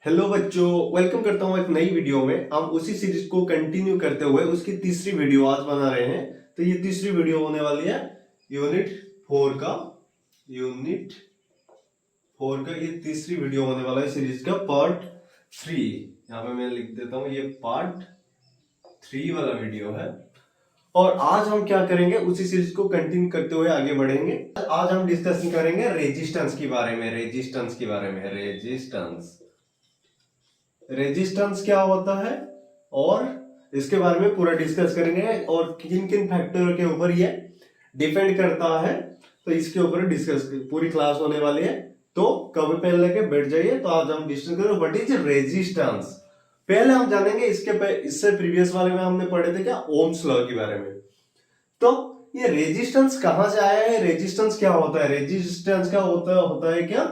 Hello बच्चों, welcome करता हूँ एक नई वीडियो में। हम उसी सीरीज को कंटिन्यू करते हुए उसकी तीसरी वीडियो आज बना रहे हैं। तो ये तीसरी वीडियो होने वाली है यूनिट 4 का। यूनिट 4 का ये तीसरी वीडियो होने वाला है सीरीज का पार्ट 3। यहाँ पे मैं लिख देता हूँ, ये पार्ट 3 वाला वीडियो है। और आज हम क्या करेंगे, उसी सीरीज को कंटिन्यू करते हुए आगे बढ़ेंगे। आज हम डिस्कशन करेंगे रेजिस्टेंस के बारे में। रेजिस्टेंस क्या होता है और इसके बारे में पूरा डिस्कस करेंगे और किन किन फैक्टर के ऊपर ये डिपेंड करता है, तो इसके ऊपर डिस्कस पूरी क्लास होने वाली है। तो कभी पेन लेके बैठ जाइए। तो आज हम डिस्कस करेंगे व्हाट इज रेजिस्टेंस। पहले हम जानेंगे इससे प्रीवियस वाले में हमने पढ़े थे क्या, ओम्स लॉ के बारे में। तो ये रेजिस्टेंस कहां से आया है, रेजिस्टेंस क्या होता है, रेजिस्टेंस का होता है क्या,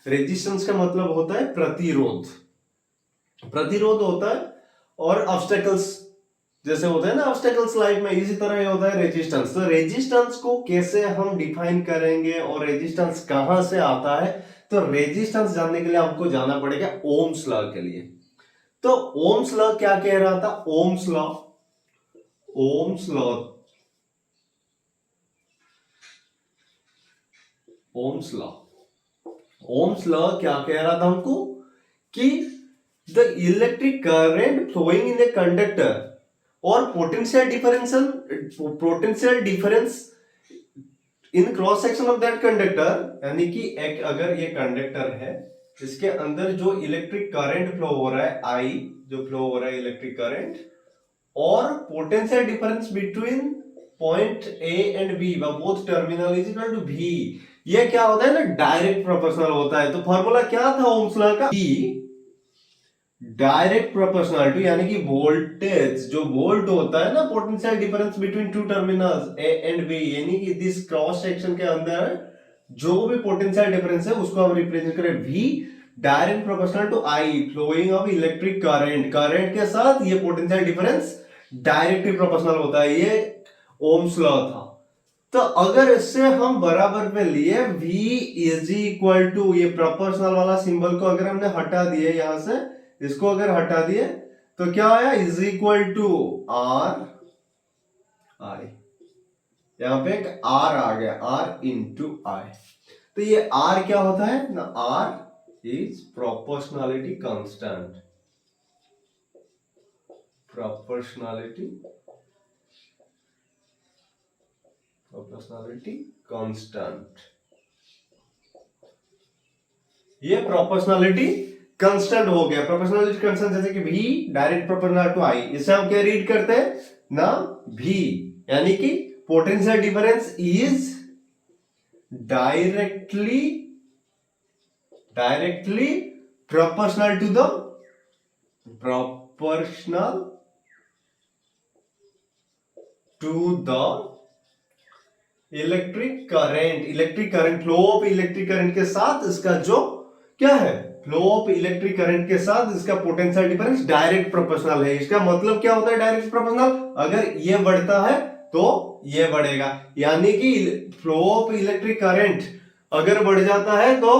रेजिस्टेंस का मतलब होता है प्रतिरोध होता है। और ऑब्स्टेकल्स जैसे होता है ना, ऑब्स्टेकल्स लाइफ में, इसी तरह ये होता है रेजिस्टेंस। तो रेजिस्टेंस को कैसे हम डिफाइन करेंगे और रेजिस्टेंस कहां से आता है, तो रेजिस्टेंस जानने के लिए हमको जाना पड़ेगा ओम्स लॉ के लिए। तो ओम्स लॉ क्या कह रहा था, Ohm's law Ohm's law Ohm's law क्या कह रहा था हमको कि the electric current flowing in a conductor or potential difference in cross section of that conductor, यानी कि एक अगर ये कंडक्टर है, इसके अंदर जो इलेक्ट्रिक करंट फ्लो हो रहा है, आई जो फ्लो हो रहा है इलेक्ट्रिक करंट, और potential difference between point A and B both terminal is equal to V, ये क्या होता है ना, डायरेक्ट प्रोपोर्शनल होता है। तो फॉर्मूला क्या था ओम्स लॉ का, डायरेक्ट प्रोपोर्शनलिटी, यानी कि वोल्टेज जो वोल्ट होता है ना, potential difference between two terminals A and B, यानी कि दिस क्रॉस सेक्शन के अंदर जो भी पोटेंशियल डिफरेंस है उसको हम रिप्रेजेंट करें V, direct proportional to I, flowing of electric current के साथ ये पोटेंशियल डिफरेंस डायरेक्टली प्रोपोर्शनल होता है। ये ओम्स लॉ था। तो अगर इससे हम बराबर पे लिए v इज इक्वल टू, ये प्रोपोर्शनल वाला सिंबल को अगर हमने हटा दिए, यहां से इसको अगर हटा दिए तो क्या आया, is equal to R I, यहां पे एक आर आ गया, आर इंटू आई। तो ये आर क्या होता है ना, R is proportionality constant, proportionality constant. ये प्रोपोर्शनलिटी कांस्टेंट हो गया। प्रोपोर्शनलिटी कांस्टेंट जैसे कि v direct proportional to i, इसे हम क्या रीड करते हैं ना, v, यानी कि potential difference is directly proportional to the electric current flow of electric current के साथ इसका जो क्या है, फ्लो ऑफ इलेक्ट्रिक करंट के साथ इसका पोटेंशियल डिफरेंस डायरेक्ट प्रोपोर्शनल है। इसका मतलब क्या होता है डायरेक्ट प्रोपोर्शनल, अगर ये बढ़ता है तो ये बढ़ेगा, यानी कि फ्लो ऑफ इलेक्ट्रिक करंट अगर बढ़ जाता है तो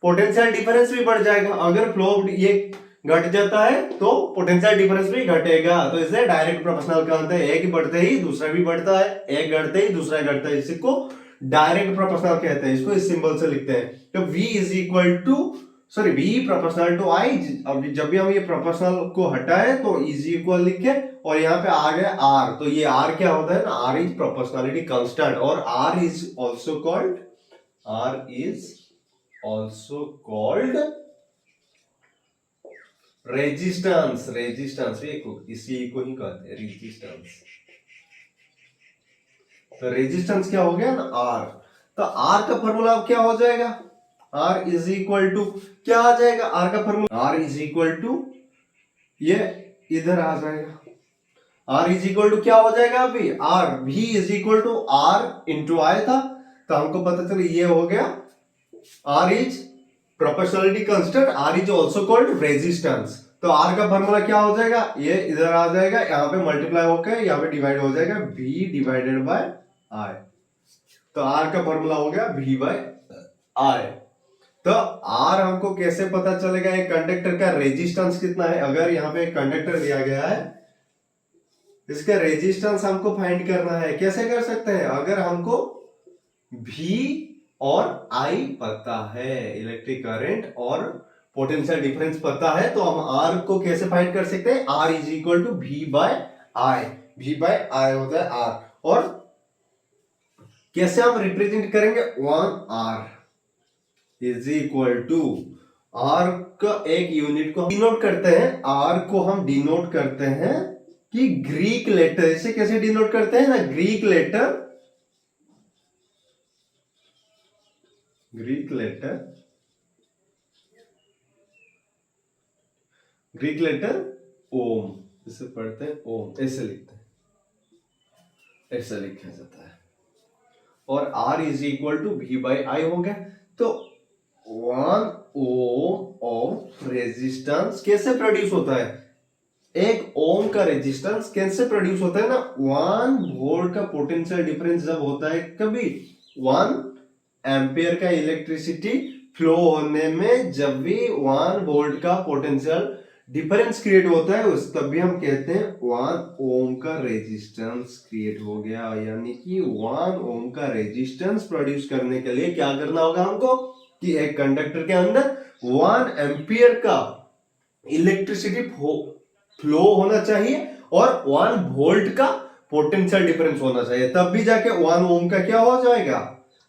पोटेंशियल डिफरेंस भी बढ़ जाएगा, अगर फ्लो ये घट जाता है तो पोटेंशियल डिफरेंस भी घटेगा। तो इसे डायरेक्ट प्रोपोर्शनल कहते हैं। एक बढ़ते ही दूसरा भी बढ़ता है, एक घटते ही दूसरा घटता है, इसको डायरेक्ट प्रोपोर्शनल कहते हैं। इसको इस सिंबल से लिखते हैं। तो v is equal to v proportional to i। अब जब भी हम ये प्रोपोर्शनल को हटाए तो इज इक्वल लिखे और यहाँ पे आ गया r। तो ये r क्या होता है ना, r इज प्रोपोर्शनलिटी कांस्टेंट, और r is also called resistance. इसी को ही कहते हैं रेजिस्टेंस। तो रेजिस्टेंस क्या हो गया ना, R। तो R का फॉर्मूला अब क्या हो जाएगा, R इज इक्वल टू क्या आ जाएगा, R का formula R is equal to, ये इधर आ जाएगा, R इज इक्वल टू क्या हो जाएगा अभी, R V is equal to R into I था। तो हमको पता चला ये हो गया, R is proportionality constant, R is also called resistance. तो R का फॉर्मूला क्या हो जाएगा, ये इधर आ जाएगा, यहाँ पे मल्टीप्लाई होकर यहाँ पे डिवाइड हो जाएगा, V डिवाइडेड बाय I। तो R का फॉर्मूला हो गया V बाय I। तो आर हमको कैसे पता चलेगा एक कंडक्टर का रेजिस्टेंस कितना है? अगर यहाँ पे एक कंडक्टर दिया गया है, इसका रेजिस्टेंस हमको फाइंड करना है। कैसे कर सकते हैं? अगर हमको V और I पता है, इलेक्ट्रिक करंट और पोटेंशियल डिफरेंस पता है, तो हम R को कैसे फाइंड कर सकते हैं? R is equal to V by I. V by I होता है R। और कैसे हम रिप्रेजेंट करेंगे? 1R is equal to R का एक यूनिट को डिनोट करते हैं, R को हम डिनोट करते हैं कि ग्रीक लेटर। इसे कैसे डिनोट करते हैं ना? ग्रीक लेटर ओम, इसे पढ़ते हैं ओम, ऐसे लिखते हैं, ऐसा लिखा जाता है। और R is equal to V by I हो गया। तो 1 ओम ऑफ रेजिस्टेंस कैसे प्रोड्यूस होता है? एक ओम का रेजिस्टेंस कैसे प्रोड्यूस होता है ना? 1 वोल्ट का पोटेंशियल डिफरेंस जब होता है, कभी 1 एम्पियर का इलेक्ट्रिसिटी फ्लो होने में जब भी 1 वोल्ट का पोटेंशियल डिफरेंस क्रिएट होता है, उस तब भी हम कहते हैं 1 ओम का रेजिस्टेंस क्रिएट हो गया। यानी कि 1 ओम का रेजिस्टेंस प्रोड्यूस करने के लिए क्या करना होगा हमको? कि एक कंडक्टर के अंदर 1 एम्पियर का इलेक्ट्रिसिटी फ्लो होना चाहिए और 1 वोल्ट का पोटेंशियल डिफरेंस होना चाहिए, तब भी जाके 1 ओम का क्या हो जाएगा?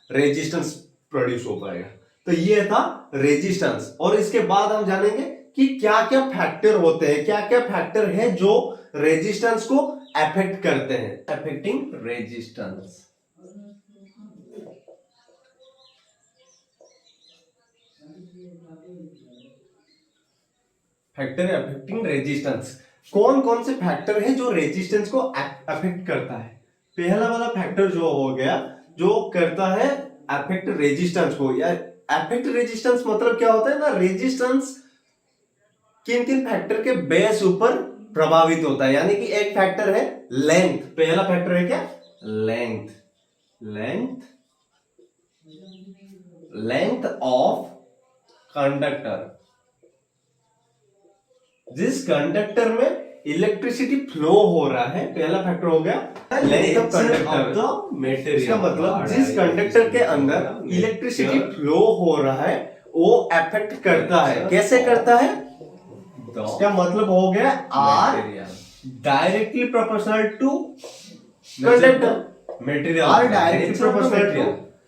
रेजिस्टेंस प्रोड्यूस हो पाएगा। तो ये था रेजिस्टेंस। और इसके बाद हम जानेंगे कि क्या क्या फैक्टर होते हैं, क्या क्या फैक्टर है जो रेजिस्टेंस को अफेक्ट करते हैं। Affecting resistance, factor affecting resistance. कौन कौन से फैक्टर है जो रेजिस्टेंस को अफेक्ट करता है? पहला वाला फैक्टर जो हो गया, जो करता है अफेक्ट रेजिस्टेंस को। या अफेक्ट रेजिस्टेंस मतलब क्या होता है ना? रेजिस्टेंस किन किन फैक्टर के बेस ऊपर प्रभावित होता है। यानी कि एक फैक्टर है लेंथ। पहला फैक्टर है क्या? लेंथ। Length of conductor. जिस कंडक्टर में इलेक्ट्रिसिटी फ्लो हो रहा है, पहला फैक्टर हो गया length of conductor of the material. इसका मतलब जिस कंडक्टर के अंदर इलेक्ट्रिसिटी फ्लो हो रहा है वो अफेक्ट करता है। कैसे करता है? इसका मतलब हो गया R directly proportional to conductor material. R directly proportional to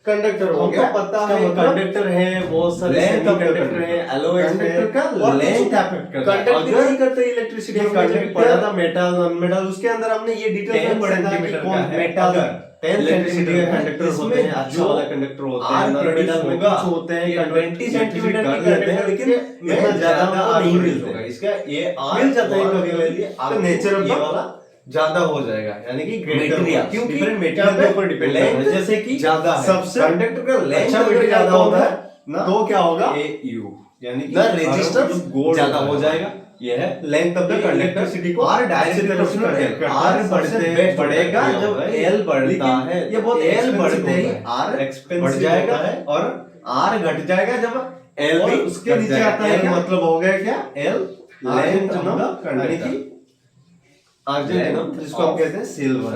conductor हो गया। पता है कंडक्टर है, बहुत सारे सेमीकंडक्टर है, एलॉय कंडक्टर का लेंथ अफेक्ट करता है। कंडक्टर नहीं करते इलेक्ट्रिसिटी। कंडक्टर पढ़ा था मेटल नॉन मेटल, उसके अंदर हमने ये डिटेल में पढ़ा था कि कौन मेटल 10 सेंटीमीटर के कंडक्टर होते हैं, अच्छा वाला कंडक्टर होता है, नॉन मेटल में कुछ होते हैं 20 सेंटीमीटर के करते हैं, लेकिन इतना ज्यादा नहीं मिलता है। इसका ये मिल जाता है कभी-कभी, नेचर ऑफ ये वाला ज्यादा हो जाएगा। यानी कि मटेरियल, क्योंकि मटेरियल के ऊपर डिपेंड है। जैसे कि ज्यादा सबसे कंडक्टर का लेंथ मटेरियल ज्यादा होता है ना, तो क्या होगा? AU, यानी कि रेजिस्टेंस ज्यादा हो जाएगा। ये है लेंथ ऑफ द कंडक्टर को। R डायरेक्टली प्रोपोर्शनल है। R बढ़ेगा जब L बढ़ता है। ये बहुत L बढ़ते ही R बढ़ जाएगा और R घट जाएगा जब L भी उसके नीचे आता है। मतलब हो गया क्या? L length of the conductor. अर्जेंटिनम, जिसको हम कहते हैं सिल्वर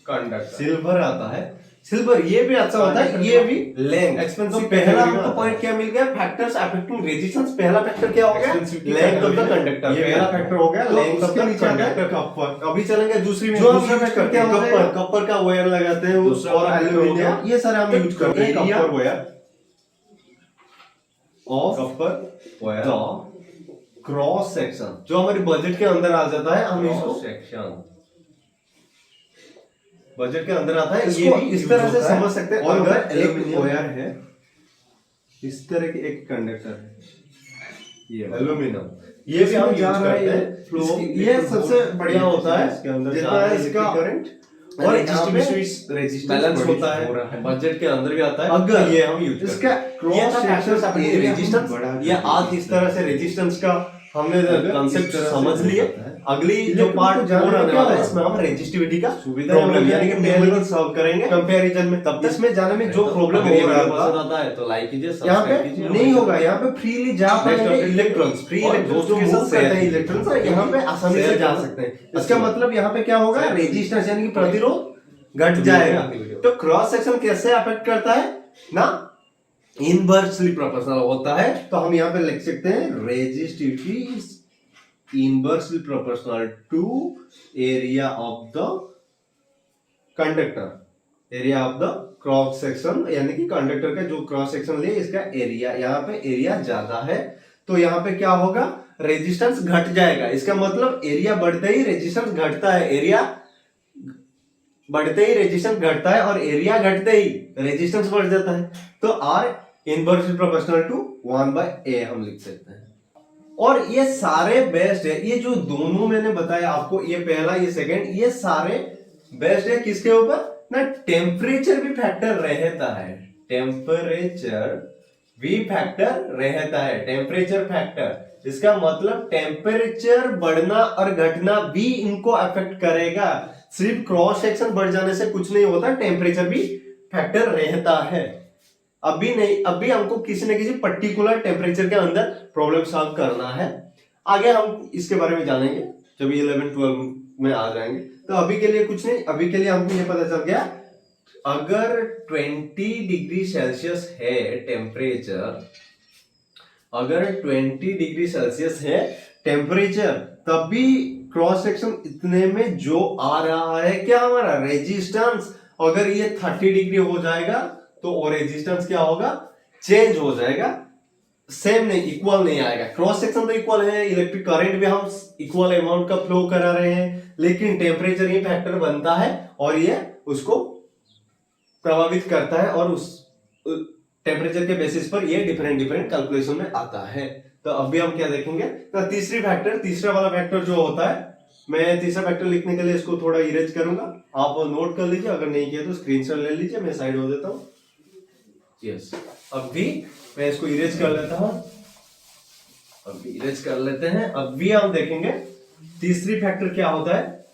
कंडक्टर, सिल्वर आता है। सिल्वर ये भी अच्छा होता है, ये भी लेंथ एक्सपेंसिव। तो पहला हमको पॉइंट क्या मिल गया? Factors affecting resistance. पहला फैक्टर क्या हो गया? Length of the conductor. ये पहला फैक्टर हो गया length of the conductor. Kapoor. अभी चलेंगे दूसरी में, जो हम यूज करते हैं कपर। कपर का वायर लगाते हैं और एल्युमिनियम, ये सारे हम यूज करते हैं। Copper wire of copper wire cross section, जो हमारे बजट के अंदर आ जाता है, हम इसको सेक्शन बजट के अंदर आता है। ये भी इस तरह से समझ सकते हैं। और अगर एल्युमिनियम वायर है, इस तरह की एक कंडक्टर है, ये एल्युमिनियम, ये भी हम यूज करते हैं। ये सबसे बढ़िया होता है, इसके अंदर जितना है इसका करंट और रेजिस्टेंस बैलेंस होता है, बजट के अंदर भी आता है। अगर ये हम यूज इसका क्रॉस सेक्शन रेजिस्टेंस, ये आज इस तरह से रेजिस्टेंस का हमने कंसेप्ट समझ लिए। अगली जो पार्ट और आने वाला है इसमें हम रेजिस्टिविटी का प्रॉब्लम यानी कि न्यूमेरिकल सॉल्व करेंगे कंपैरिजन में। तब इसमें जाने में जो प्रॉब्लम हो रहा है तो लाइक कीजिए, यहाँ पे सब्सक्राइब कीजिए। नहीं होगा, यहाँ पे फ्रीली जा पाएंगे इलेक्ट्रॉन्स, फ्री इलेक्ट्रॉन्स जो मूव करते हैं इलेक्ट्रॉन्स यहाँ पे आसानी से जा सकते हैं। इसका मतलब यहाँ पे क्या होगा, रेजिस्टेंस यानी कि प्रतिरोध घट जाएगा। तो क्रॉस सेक्शन कैसे अफेक्ट करता है ना, इनवर्सली प्रोपोर्शनल होता है। तो हम यहाँ पे लिख सकते हैं resistivity is inversely proportional to area of the conductor, area of the cross section, यानी कि कंडक्टर का जो क्रॉस सेक्शन लिए इसका एरिया, यहाँ पे एरिया ज्यादा है तो यहाँ पे क्या होगा, रेजिस्टेंस घट जाएगा। इसका मतलब एरिया बढ़ते ही रेजिस्टेंस घटता है, एरिया बढ़ते ही रेजिस्टेंस घटता है और एरिया घटते ही रेजिस्टेंस बढ़ जाता है। तो are inversely proportional to 1/a हम लिख सकते हैं। और ये सारे बेस्ट है, ये जो दोनों मैंने बताया आपको, ये पहला ये सेकंड, ये सारे बेस्ट है किसके ऊपर ना, टेम्परेचर भी फैक्टर रहता है, टेम्परेचर भी फैक्टर रहता है, टेम्परेचर फैक्टर। इसका मतलब टेम्परेचर बढ़ना और घटना भी इनको अफेक्ट करेगा, सिर्फ क्रॉस सेक्शन बढ़ जाने से कुछ नहीं होता, टेम्परेचर भी फैक्टर रहता है। अभी नहीं, अभी हमको किसी न किसी पर्टिकुलर टेम्परेचर के अंदर प्रॉब्लम सॉल्व करना है। आगे हम इसके बारे में जानेंगे जब 11-12 में आ जाएंगे। तो अभी के लिए कुछ नहीं, अभी के लिए हमको ये पता चल गया अगर 20 डिग्री सेल्सियस है टेम्परेचर, अगर 20 डिग्री सेल्सियस है टेम्परेचर, तब भी क्रॉस सेक्शन इतने में जो आ रहा है क्या हमारा रेजिस्टेंस, अगर ये 30 डिग्री हो जाएगा तो और रेजिस्टेंस क्या होगा, चेंज हो जाएगा, सेम नहीं, इक्वल नहीं आएगा। क्रॉस सेक्शन तो इक्वल है, इलेक्ट्रिक करंट भी हम इक्वल अमाउंट का फ्लो करा रहे हैं, लेकिन टेम्परेचर ये फैक्टर बनता है और ये उसको प्रभावित करता है और उस टेम्परेचर के बेसिस पर ये डिफरेंट कैलकुलेशन में आता है। तो अभी हम क्या देखेंगे, तो तीसरा वाला फैक्टर जो होता है, मैं तीसरा फैक्टर लिखने के लिए इसको थोड़ा इरेज करूंगा, आप नोट कर लीजिए, अगर नहीं किया तो स्क्रीनशॉट ले लीजिए, मैं साइड हो देता हूं। यस, अभी मैं इसको इरेज कर लेता हूं, अभी इरेज कर लेते हैं। अभी हम देखेंगे तीसरी फैक्टर क्या होता है,